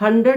100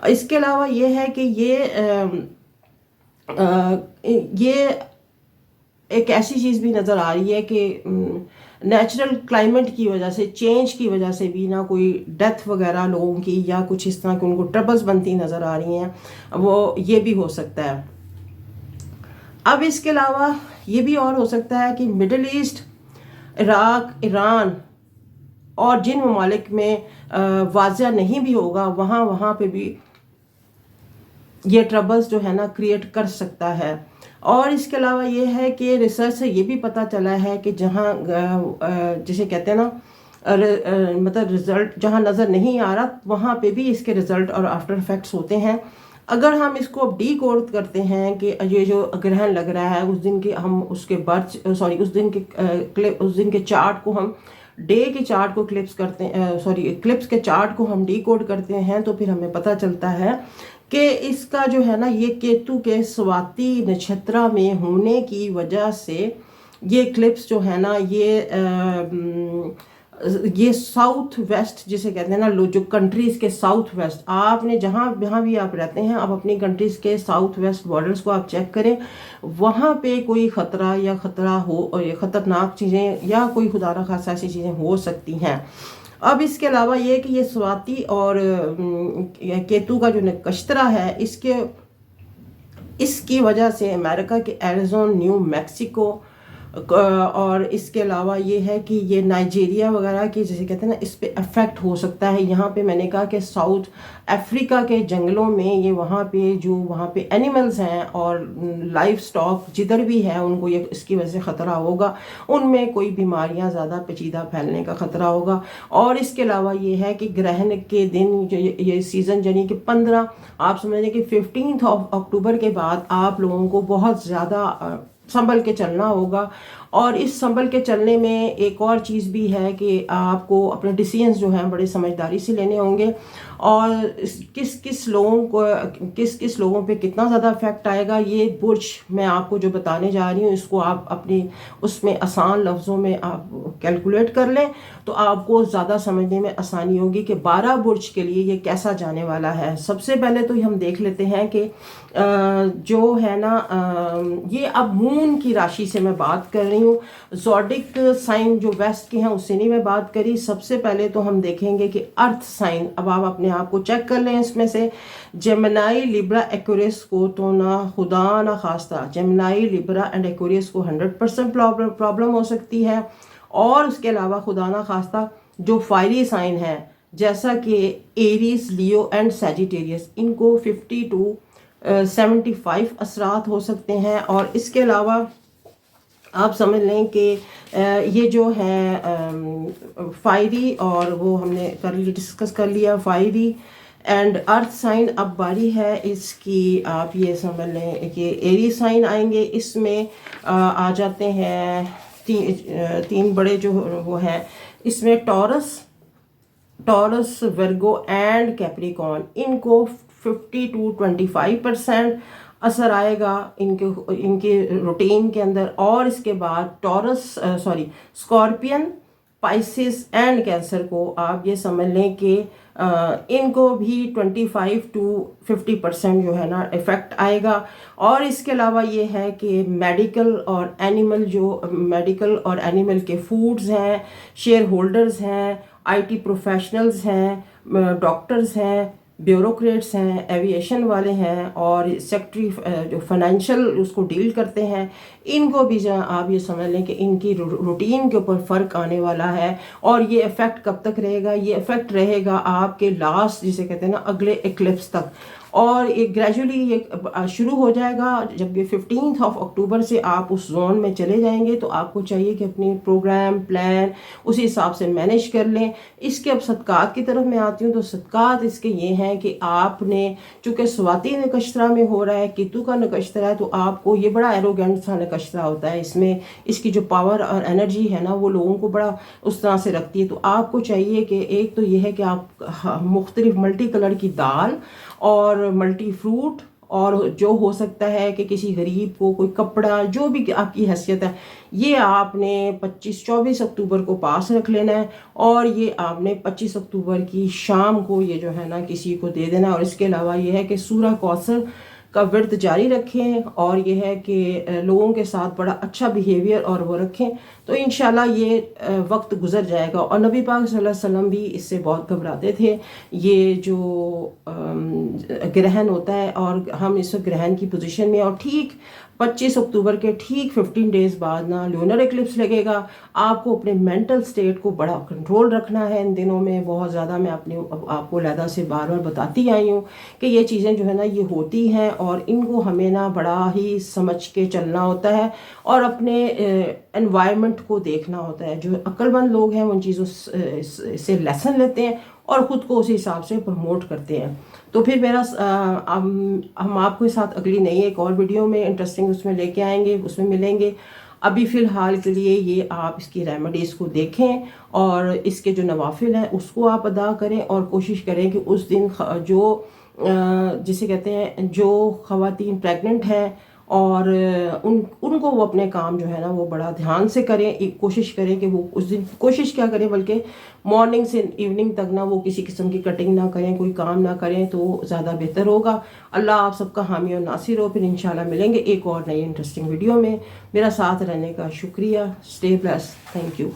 اس کے علاوہ یہ ہے کہ یہ ایک ایسی چیز بھی نظر آ رہی ہے کہ نیچرل کلائمیٹ کی وجہ سے، چینج کی وجہ سے بھی نہ کوئی ڈیتھ وغیرہ لوگوں کی یا کچھ اس طرح کی ان کو ٹربلز بنتی نظر آ رہی ہیں، وہ یہ بھی ہو سکتا ہے۔ اب اس کے علاوہ یہ بھی اور ہو سکتا ہے کہ مڈل ایسٹ، عراق، ایران اور جن ممالک میں واضح نہیں بھی ہوگا وہاں پہ بھی یہ ٹربلز جو ہے نا کریٹ کر سکتا ہے۔ اور اس کے علاوہ یہ ہے کہ ریسرچ سے یہ بھی پتہ چلا ہے کہ جہاں جسے کہتے ہیں نا مطلب رزلٹ جہاں نظر نہیں آ رہا وہاں پہ بھی اس کے رزلٹ اور آفٹر افیکٹس ہوتے ہیں۔ اگر ہم اس کو ڈی کوڈ کرتے ہیں کہ یہ جو گرہن لگ رہا ہے اس دن کے ہم اس کے اس دن کے چارٹ کو ہم ڈے کے چارٹ کو کلپس کے چارٹ کو ہم ڈی کوڈ کرتے ہیں تو پھر ہمیں پتہ چلتا ہے کہ اس کا جو ہے نا یہ کیتو کے سواتی نچھترا میں ہونے کی وجہ سے یہ کلپس جو ہے نا یہ ساؤتھ ویسٹ جسے کہتے ہیں نا جو کنٹریز کے ساؤتھ ویسٹ، آپ نے جہاں بھی آپ رہتے ہیں آپ اپنی کنٹریز کے ساؤتھ ویسٹ بارڈرز کو آپ چیک کریں، وہاں پہ کوئی خطرہ ہو خطرناک چیزیں یا کوئی خدا نخواستہ ایسی چیزیں ہو سکتی ہیں۔ اب اس کے علاوہ یہ کہ یہ سواتی اور کیتو کا جو نکشترا ہے اس کی وجہ سے امریکہ کے ایریزون، نیو میکسیکو اور اس کے علاوہ یہ ہے کہ یہ نائجیریا وغیرہ کی جیسے کہتے ہیں نا اس پہ افیکٹ ہو سکتا ہے۔ یہاں پہ میں نے کہا کہ ساؤتھ افریقہ کے جنگلوں میں یہ وہاں پہ اینیملز ہیں اور لائف سٹاک جدھر بھی ہے ان کو یہ اس کی وجہ سے خطرہ ہوگا، ان میں کوئی بیماریاں زیادہ پیچیدہ پھیلنے کا خطرہ ہوگا۔ اور اس کے علاوہ یہ ہے کہ گرہن کے دن جو یہ سیزن یعنی کہ 15 آپ سمجھ لیں کہ 15 اکتوبر کے بعد آپ لوگوں کو بہت زیادہ سنبھل کے چلنا ہوگا۔ اور اس سنبھل کے چلنے میں ایک اور چیز بھی ہے کہ آپ کو اپنے ڈیسیژنز جو ہیں بڑے سمجھداری سے لینے ہوں گے، اور کس لوگوں پہ کتنا زیادہ افیکٹ آئے گا یہ برج میں آپ کو جو بتانے جا رہی ہوں اس کو آپ اپنی اس میں آسان لفظوں میں آپ کیلکولیٹ کر لیں تو آپ کو زیادہ سمجھنے میں آسانی ہوگی کہ 12 برج کے لیے یہ کیسا جانے والا ہے۔ سب سے پہلے تو ہم دیکھ لیتے ہیں کہ جو ہے نا یہ اب مون کی راشی سے میں بات کر رہی ہوں، زوڈک سائن جو ویسٹ کے ہیں اس سے نہیں میں بات کری۔ سب سے پہلے تو ہم دیکھیں گے کہ ارتھ سائن، اب آپ اپنے آپ کو چیک کر لیں، اس میں سے جیمنائی، لیبرا، ایکویریس کو تو نہ خدا نہ خواستہ جیمنائی، لیبرا اینڈ ایکویریس کو 100% پرابلم ہو سکتی ہے۔ اور اس کے علاوہ خدا نہ خواستہ جو فائری سائن ہے جیسا کہ ایریز، لیو اینڈ سیجیٹیریس، ان کو 50 to 75 اثرات ہو سکتے ہیں۔ اور اس کے علاوہ آپ سمجھ لیں کہ یہ جو ہے فائری، اور وہ ہم نے ڈسکس کر لیا فائری اینڈ ارتھ سائن۔ اب باری ہے اس کی، آپ یہ سمجھ لیں کہ ایری سائن آئیں گے، اس میں آ جاتے ہیں تین بڑے جو وہ ہیں، اس میں ٹورس، ورگو اینڈ کیپریکون، ان کو 50 to 25% اثر آئے گا ان کے روٹین کے اندر۔ اور اس کے بعد اسکارپین، پائسس اینڈ کینسر کو آپ یہ سمجھ لیں کہ ان کو بھی 25 to 50% جو ہے نا افیکٹ آئے گا۔ اور اس کے علاوہ یہ ہے کہ میڈیکل اور اینیمل کے فوڈز ہیں، شیئر ہولڈرز ہیں، IT پروفیشنلز ہیں، ڈاکٹرز ہیں، بیوروکریٹس ہیں، ایویشن والے ہیں، اور سیکٹری جو فائنینشیل اس کو ڈیل کرتے ہیں، ان کو بھی آپ یہ سمجھ لیں کہ ان کی روٹین کے اوپر فرق آنے والا ہے۔ اور یہ افیکٹ کب تک رہے گا؟ یہ افیکٹ رہے گا آپ کے لاسٹ جسے کہتے ہیں نا اگلے ایکلپس تک، اور یہ گریجولی یہ شروع ہو جائے گا جب یہ 15 اکتوبر سے آپ اس زون میں چلے جائیں گے تو آپ کو چاہیے کہ اپنی پروگرام پلان اسی حساب سے مینیج کر لیں۔ اس کے اب صدقات کی طرف میں آتی ہوں تو صدقات اس کے یہ ہیں کہ آپ نے چونکہ سواتی نکشترا میں ہو رہا ہے، کیتو کا نکشترا ہے، تو آپ کو یہ بڑا ایروگینٹ سا نکشترا ہوتا ہے، اس میں اس کی جو پاور اور انرجی ہے نا وہ لوگوں کو بڑا اس طرح سے رکھتی ہے۔ تو آپ کو چاہیے کہ ایک تو یہ ہے کہ آپ مختلف ملٹی کلر کی دال اور ملٹی فروٹ اور جو ہو سکتا ہے کہ کسی غریب کو کوئی کپڑا، جو بھی آپ کی حیثیت ہے، یہ آپ نے 24 اکتوبر کو پاس رکھ لینا ہے، اور یہ آپ نے 25 اکتوبر کی شام کو یہ جو ہے نا کسی کو دے دینا. اور اس کے علاوہ یہ ہے کہ سورہ کوثر کا ورد جاری رکھیں، اور یہ ہے کہ لوگوں کے ساتھ بڑا اچھا بیہیویئر اور وہ رکھیں، تو انشاءاللہ یہ وقت گزر جائے گا. اور نبی پاک صلی اللہ علیہ وسلم بھی اس سے بہت گھبراتے تھے. یہ جو گرہن ہوتا ہے، اور ہم اس وقت گرہن کی پوزیشن میں، اور ٹھیک 25 اکتوبر کے ٹھیک 15 ڈیز بعد نا لونر ایکلپس لگے گا. آپ کو اپنے مینٹل سٹیٹ کو بڑا کنٹرول رکھنا ہے ان دنوں میں بہت زیادہ. میں آپ کو علیحدہ سے بار بار بتاتی آئی ہوں کہ یہ چیزیں جو ہے نا یہ ہوتی ہیں، اور ان کو ہمیں نا بڑا ہی سمجھ کے چلنا ہوتا ہے، اور اپنے انوائرمنٹ کو دیکھنا ہوتا ہے. جو عقل مند لوگ ہیں ان چیزوں سے لیسن لیتے ہیں اور خود کو اسی حساب سے پروموٹ کرتے ہیں. تو پھر ہم آپ کے ساتھ اگلی نئی ایک اور ویڈیو میں انٹرسٹنگ اس میں لے کے آئیں گے، اس میں ملیں گے. ابھی فی الحال کے لیے یہ آپ اس کی ریمیڈیز کو دیکھیں، اور اس کے جو نوافل ہیں اس کو آپ ادا کریں، اور کوشش کریں کہ اس دن جو جسے کہتے ہیں جو خواتین پریگننٹ ہیں اور ان کو وہ اپنے کام جو ہے نا وہ بڑا دھیان سے کریں. کوشش کریں کہ وہ اس دن کوشش کیا کریں، بلکہ مارننگ سے ایوننگ تک نہ وہ کسی قسم کی کٹنگ نہ کریں، کوئی کام نہ کریں، تو زیادہ بہتر ہوگا. اللہ آپ سب کا حامی اور ناصر ہو. پھر انشاءاللہ ملیں گے ایک اور نئی انٹرسٹنگ ویڈیو میں. میرا ساتھ رہنے کا شکریہ. Stay bless. Thank you.